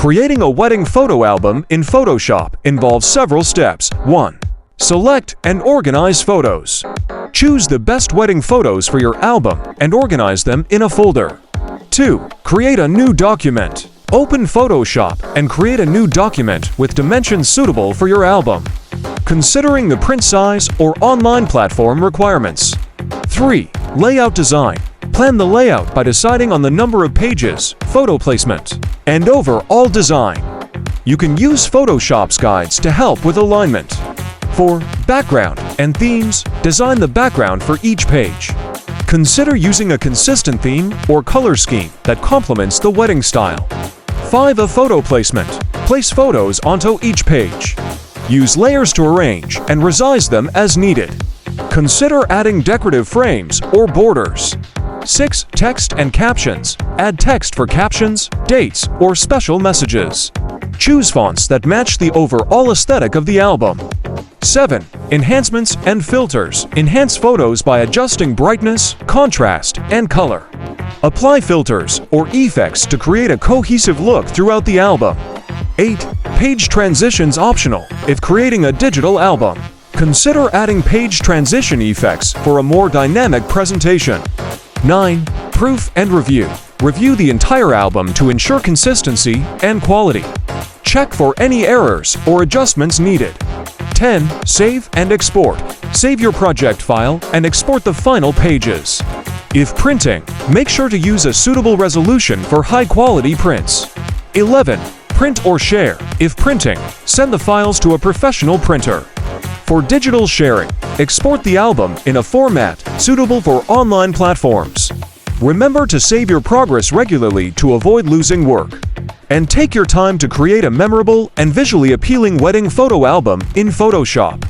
Creating a wedding photo album in Photoshop involves several steps. 1. Select and organize photos. Choose the best wedding photos for your album and organize them in a folder. 2. Create a new document. Open Photoshop and create a new document with dimensions suitable for your album, considering the print size or online platform requirements. 3. Layout design. Plan the layout by deciding on the number of pages, photo placement, and overall design. You can use Photoshop's guides to help with alignment. 4. Background and themes. Design the background for each page. Consider using a consistent theme or color scheme that complements the wedding style. 5. A photo placement. Place photos onto each page. Use layers to arrange and resize them as needed. Consider adding decorative frames or borders. 6. Text and captions. Add text for captions, dates, or special messages. Choose fonts that match the overall aesthetic of the album. 7. Enhancements and filters. Enhance photos by adjusting brightness, contrast, and color. Apply filters or effects to create a cohesive look throughout the album. 8. Page transitions optional if creating a digital album. Consider adding page transition effects for a more dynamic presentation. 9. Proof and review. Review the entire album to ensure consistency and quality. Check for any errors or adjustments needed. 10. Save and export. Save your project file and export the final pages. If printing, make sure to use a suitable resolution for high-quality prints. 11. Print or share. If printing, send the files to a professional printer. For digital sharing, export the album in a format suitable for online platforms. Remember to save your progress regularly to avoid losing work. And take your time to create a memorable and visually appealing wedding photo album in Photoshop.